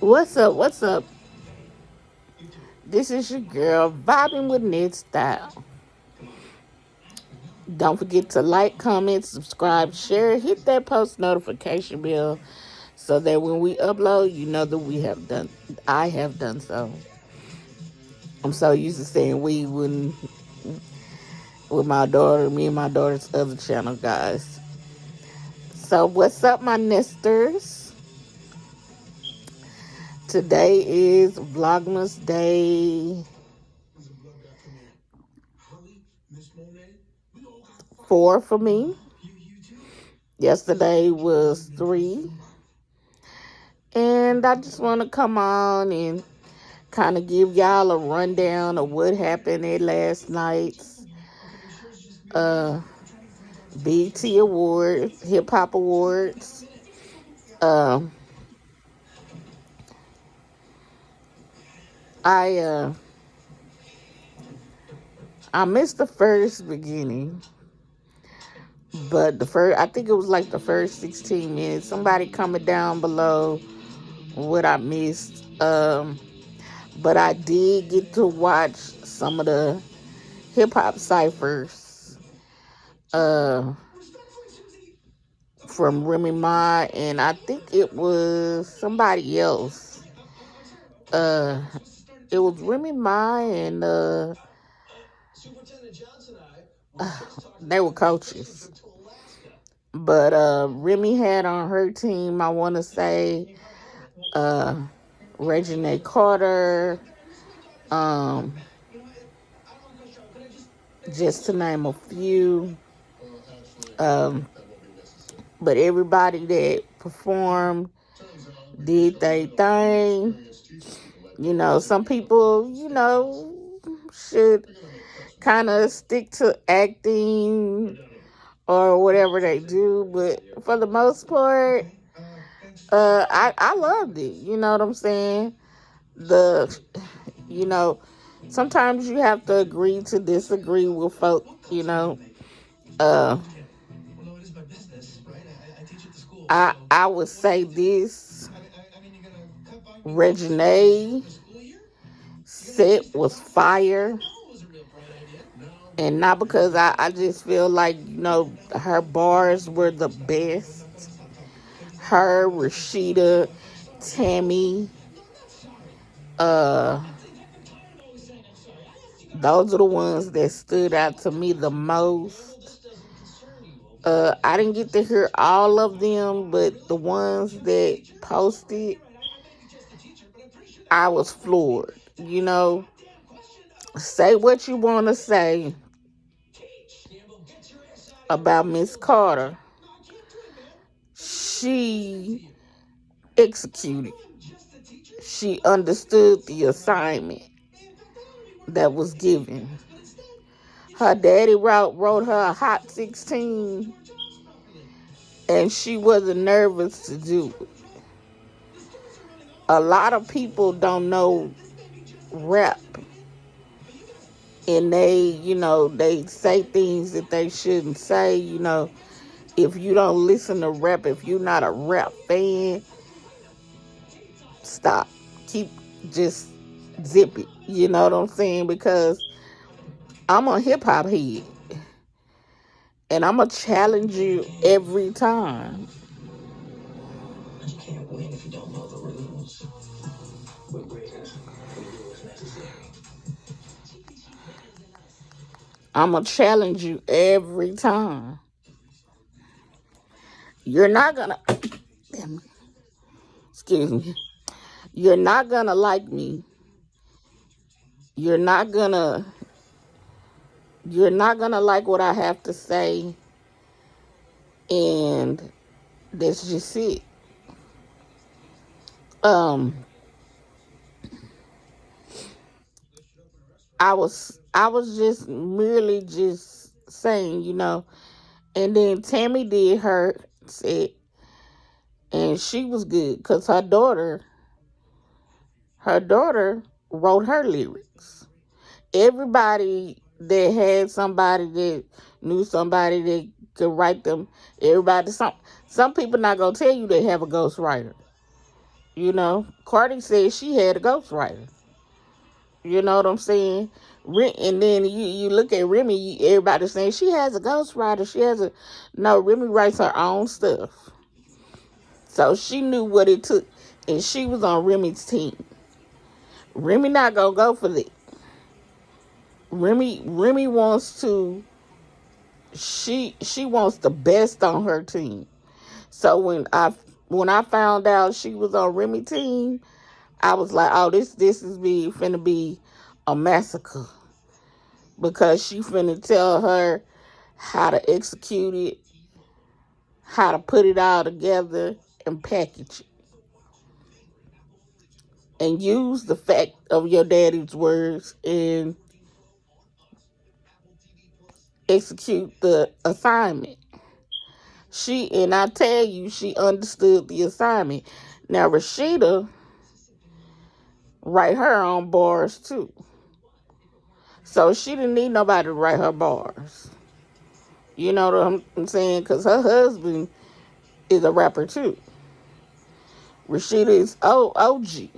What's up? What's up? This is your girl vibing with Ned Style. Don't forget to like, comment, subscribe, share, hit that post notification bell so that when we upload, you know that I have done so. I'm so used to saying we when with my daughter, me and my daughter's other channel, guys. So what's up, my nesters? Today is Vlogmas Day 4 for me. Yesterday was 3. And I just want to come on and kind of give y'all a rundown of what happened at last night's BET Awards, Hip Hop Awards. I missed the first beginning, but I think it was like the first 16 minutes. Somebody comment down below what I missed. But I did get to watch some of the hip hop ciphers from Remy Ma, and I think it was somebody else. It was Remy Ma and they were coaches. But Remy had on her team, I want to say, Regina Carter, just to name a few. But everybody that performed did their thing. You know, some people, should kind of stick to acting or whatever they do. But for the most part, I loved it. You know what I'm saying? Sometimes you have to agree to disagree with folk, I would say this. Reginae set was fire. And not because I just feel like, her bars were the best. Her, Rashida, Tammy, those are the ones that stood out to me the most. I didn't get to hear all of them, but the ones that posted, I was floored. Say what you want to say about Miss Carter. She executed. She understood the assignment that was given. Her daddy wrote her a hot 16, and she wasn't nervous to do it. A lot of people don't know rap, and they say things that they shouldn't say. If you don't listen to rap, if you're not a rap fan, stop. Just zip it. You know what I'm saying? Because I'm a hip hop head, and I'm going to challenge you every time. You can't win if you don't know the rules. We're greatest. The rules necessary. I'm going to challenge you every time. You're not going to... Excuse me. You're not going to like me. You're not going to like what I have to say. And that's just it. I was just merely just saying, and then Tammy did her set, and she was good because her daughter wrote her lyrics. Everybody that had somebody that knew somebody that could write them, some people not gonna tell you they have a ghostwriter. You know, Cardi said she had a ghostwriter. You know what I'm saying? And then you look at Remy, everybody saying she has a ghostwriter. No, Remy writes her own stuff. So she knew what it took, and she was on Remy's team. Remy not gonna go for that. Remy wants to. She wants the best on her team. So when I found out she was on Remy's team, I was like, oh, this is finna be a massacre, because she finna tell her how to execute it, how to put it all together and package it, and use the fact of your daddy's words and execute the assignment. And I tell you, she understood the assignment. Now Rashida write her own bars too. So she didn't need nobody to write her bars. You know what I'm saying? Because her husband is a rapper too. Rashida is OG.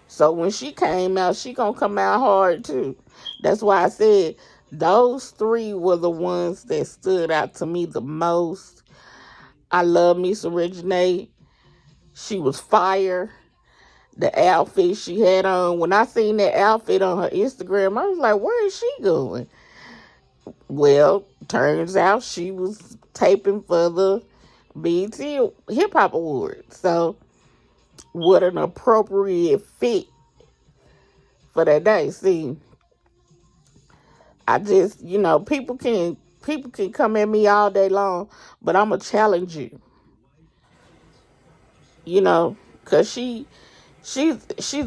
So when she came out, she gonna come out hard too. That's why I said those three were the ones that stood out to me the most. I love Miss Originate. She was fire. The outfit she had on. When I seen that outfit on her Instagram, I was like, where is she going? Well, turns out she was taping for the BET Hip Hop Awards. So what an appropriate fit for that day. See, I just, people can come at me all day long, but I'm going to challenge you. Because she's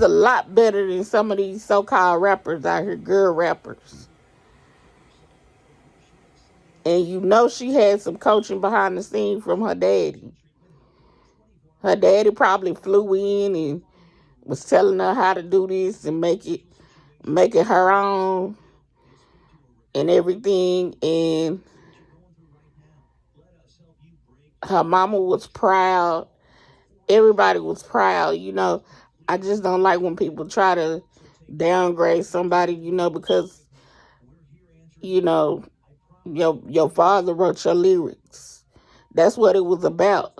a lot better than some of these so-called rappers out here, girl rappers. And she had some coaching behind the scenes from her daddy. Her daddy probably flew in and was telling her how to do this and make it her own and everything. And her mama was proud. Everybody was proud. I just don't like when people try to downgrade somebody, because, your father wrote your lyrics. That's what it was about.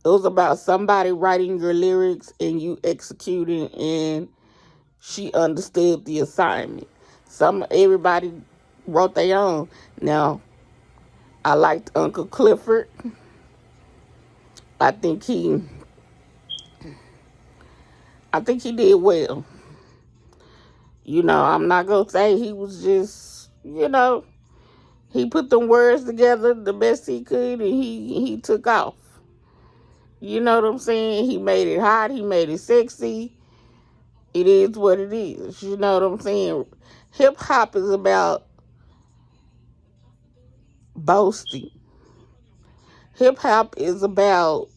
It was about somebody writing your lyrics and you executing, and she understood the assignment. Everybody wrote their own. Now, I liked Uncle Clifford. I think he did well. I'm not going to say he was just, he put them words together the best he could, and he took off. You know what I'm saying? He made it hot. He made it sexy. It is what it is. You know what I'm saying? Hip-hop is about boasting. Hip-hop is about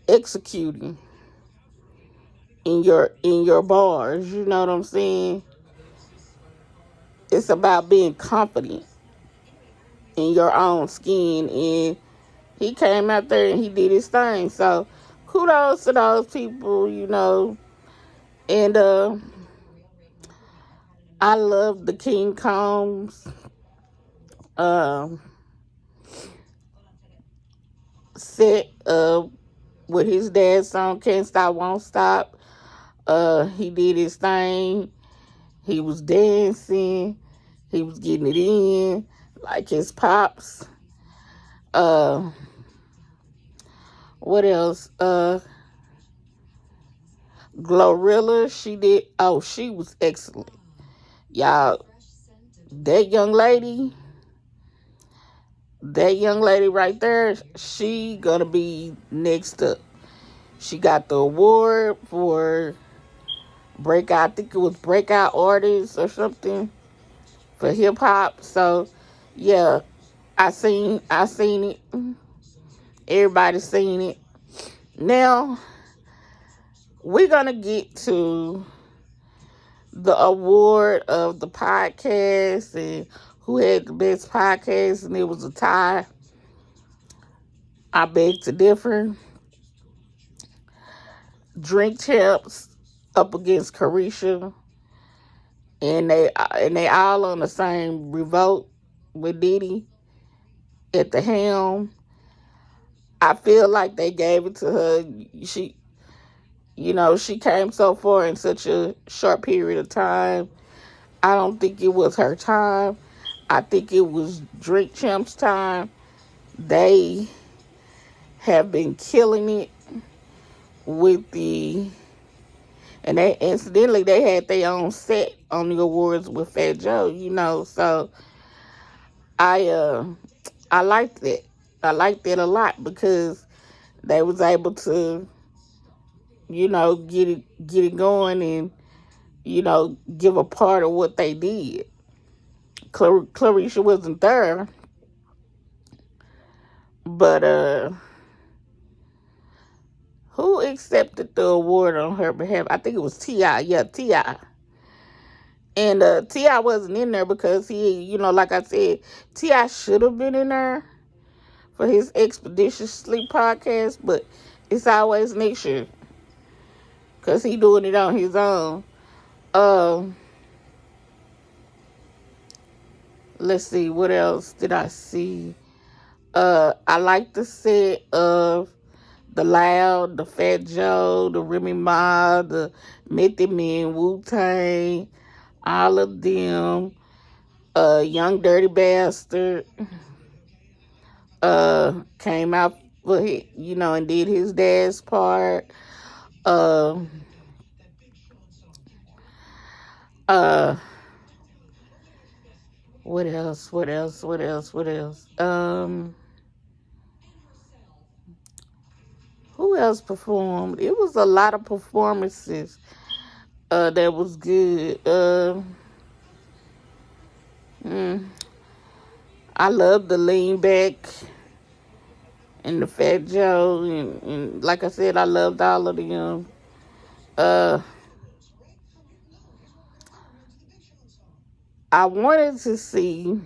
executing in your bars. You know what I'm saying? It's about being confident in your own skin. And he came out there and he did his thing. So kudos to those people, And I love the King Combs set with his dad's song Can't Stop, Won't Stop. He did his thing. He was dancing. He was getting it in like his pops. What else? Glorilla, she was excellent. Y'all, that young lady right there, she gonna be next up. She got the award for breakout, I think it was breakout artist or something for hip hop. So yeah, I seen it. Everybody seen it. Now we're gonna get to the award of the podcast and who had the best podcast, and it was a tie. I beg to differ. Drink Champs up against Carisha, and they all on the same revolt with Diddy at the helm. I feel like they gave it to her. She came so far in such a short period of time. I don't think it was her time. I think it was Drink Champs' time. They have been killing it with and they incidentally they had their own set on the awards with Fat Joe, so I liked it. I liked it a lot because they was able to, get it going and, give a part of what they did. Clarisha wasn't there, but who accepted the award on her behalf? I think it was T.I. Yeah, T.I. And T.I. wasn't in there because he, like I said, T.I. should have been in there for his Expeditious Sleep podcast, but it's always next year because he doing it on his own. Let's see, what else did I see? I like the set of the Loud, the Fat Joe, the Remy Ma, the Method Men, Wu-Tang, all of them. Young Dirty Bastard came out for and did his dad's part. Uh, what else? Who else performed? It was a lot of performances that was good. I love the Lean Back and the Fat Joe, and like I said, I loved all of them. I wanted to see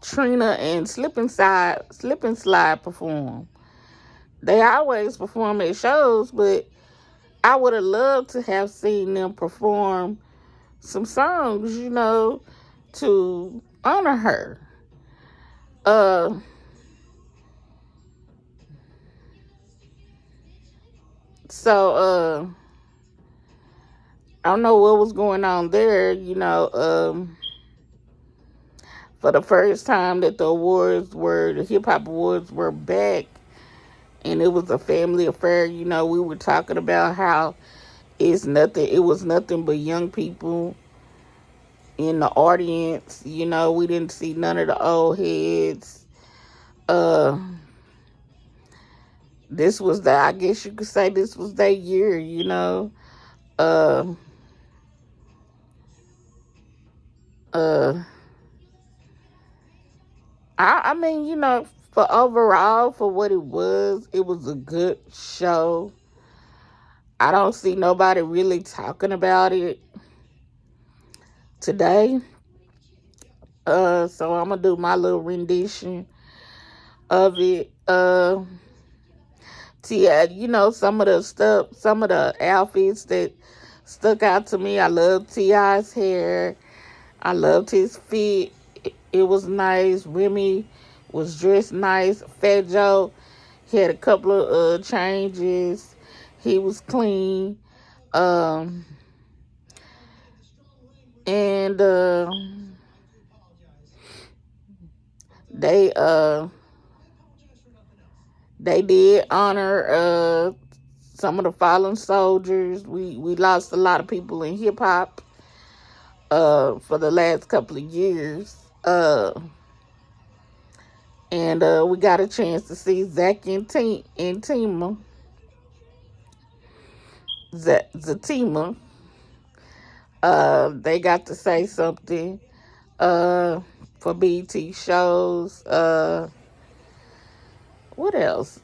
Trina and Slip and Slide perform. They always perform at shows, but I would have loved to have seen them perform some songs, to honor her. So I don't know what was going on there, for the first time that the hip hop awards were back, and it was a family affair. We were talking about how it was nothing but young people in the audience. We didn't see none of the old heads. I guess you could say this was their year, I mean, for what it was a good show. I don't see nobody really talking about it today. So I'm gonna do my little rendition of it. Some of the outfits that stuck out to me. I love T.I.'s hair. I loved his fit. It was nice. Remy was dressed nice. Fat Joe had a couple of changes. He was clean. And they did honor some of the fallen soldiers. We lost a lot of people in hip hop for the last couple of years. And we got a chance to see Zach and Tima. Zatima. They got to say something for BT shows. What else?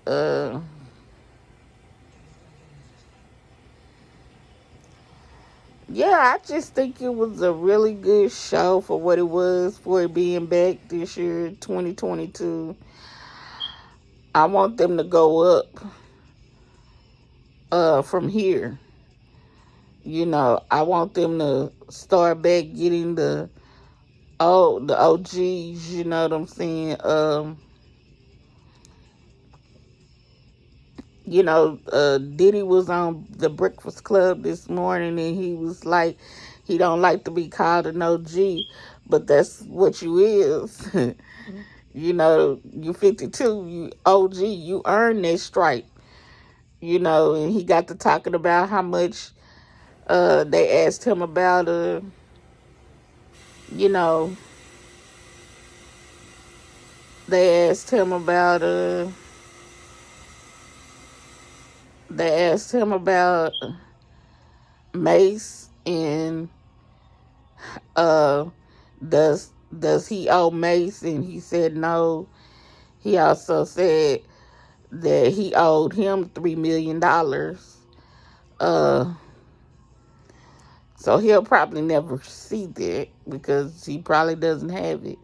yeah, I just think it was a really good show for what it was, for it being back this year, 2022. I want them to go up from here. I want them to start back getting the OGs, you know what I'm saying? Diddy was on the Breakfast Club this morning, and he was like, he don't like to be called an OG, but that's what you is. You 52, you OG, you earned that stripe. And he got to talking about how much they asked him about you know, they asked him about Mace, and uh does he owe Mace, and he said no. He also said that he owed him $3 million. So he'll probably never see that because he probably doesn't have it.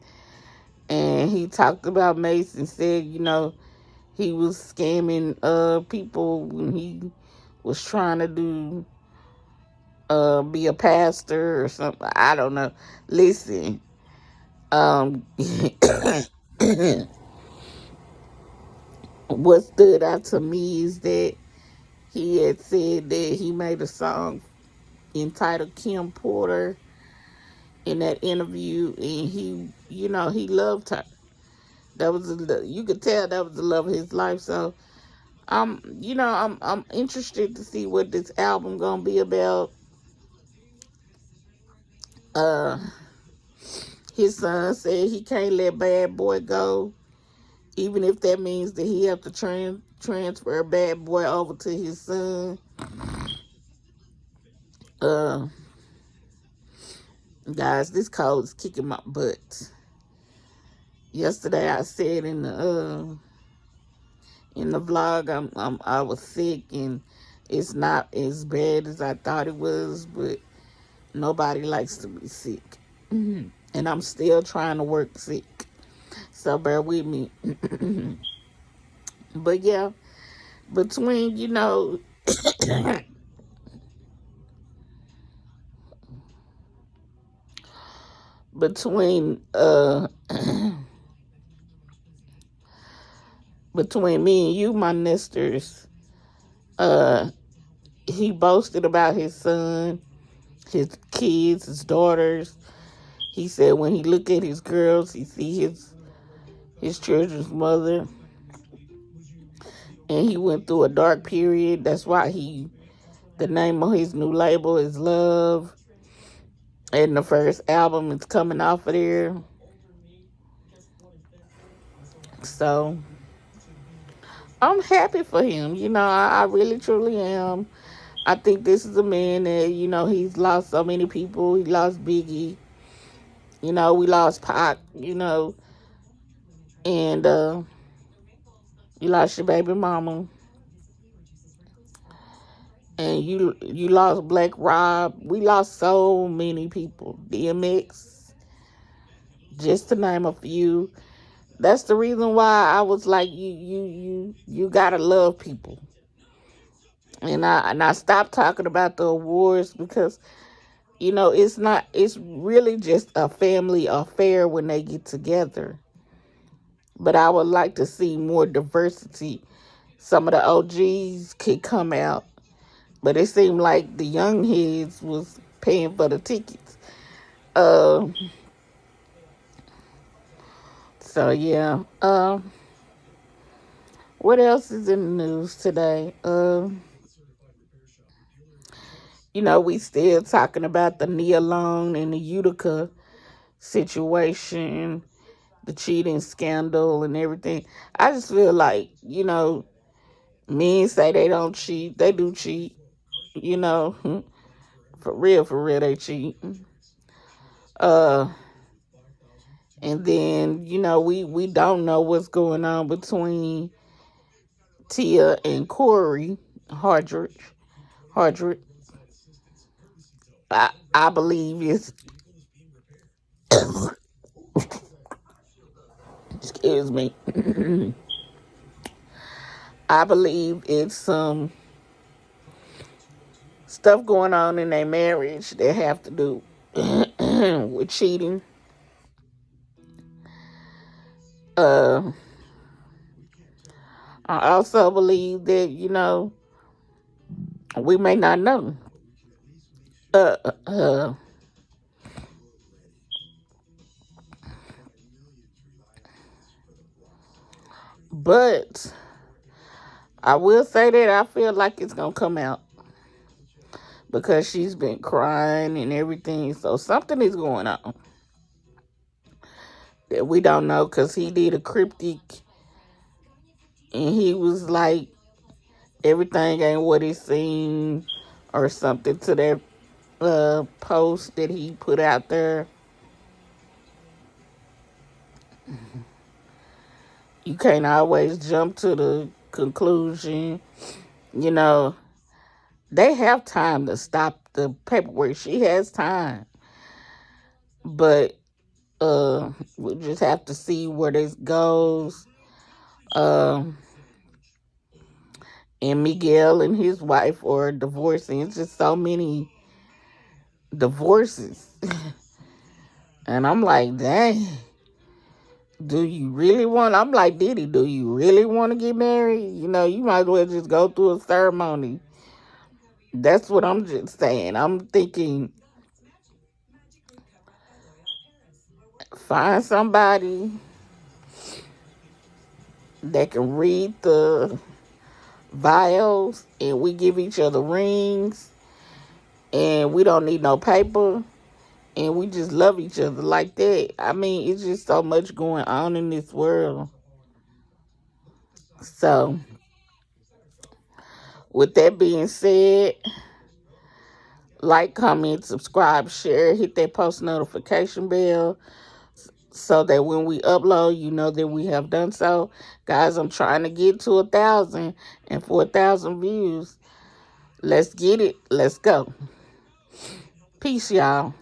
And he talked about Mace and said, he was scamming people when he was trying to be a pastor or something. I don't know. Listen, what stood out to me is that he had said that he made a song entitled Kim Porter in that interview, and he loved her. That was you could tell that was the love of his life. So I'm interested to see what this album gonna be about. Uh, his son said he can't let Bad Boy go, even if that means that he have to transfer Bad Boy over to his son. Uh, guys, this cold is kicking my butt. Yesterday I said in the vlog I was sick, and it's not as bad as I thought it was, but nobody likes to be sick. And I'm still trying to work sick. So bear with me. But yeah, between, between between me and you, my nesters, he boasted about his son, his kids, his daughters. He said when he look at his girls, he see his children's mother. And he went through a dark period. That's why the name of his new label is Love. And the first album is coming off of there. So I'm happy for him. I really truly am. I think this is a man that, he's lost so many people. He lost Biggie. We lost Pac, and you lost your baby mama. And you lost Black Rob. We lost so many people. DMX, just to name a few. That's the reason why I was like, you gotta love people. And I stopped talking about the awards because it's really just a family affair when they get together. But I would like to see more diversity. Some of the OGs could come out, but it seemed like the young heads was paying for the tickets. So yeah. What else is in the news today? We still talking about the Nia Long and the Utica situation, the cheating scandal and everything. I just feel like, men say they don't cheat. They do cheat. For real, they cheat. And then, we don't know what's going on between Tia and Corey Hardrick. I believe it's excuse me. I believe it's some stuff going on in their marriage that have to do with cheating. Uh, I also believe that, we may not know. Uh, uh, but I will say that I feel like it's going to come out because she's been crying and everything. So something is going on that we don't know, because he did a cryptic and he was like, everything ain't what it seemed or something to that post that he put out there. You can't always jump to the conclusion. You know, they have time to stop the paperwork. She has time. But we just have to see where this goes. And Miguel and his wife are divorcing. It's just so many divorces. And I'm like, dang, do you really want, I'm like, Diddy, do you really want to get married? You might as well just go through a ceremony. That's what I'm just saying. I'm thinking, find somebody that can read the vials and we give each other rings and we don't need no paper and we just love each other like that. I mean, it's just so much going on in this world. So, with that being said, like, comment, subscribe, share, hit that post notification bell so that when we upload, you know that we have done so. Guys, I'm trying to get to 1,000, and for 1,000 views, let's get it. Let's go. Peace, y'all.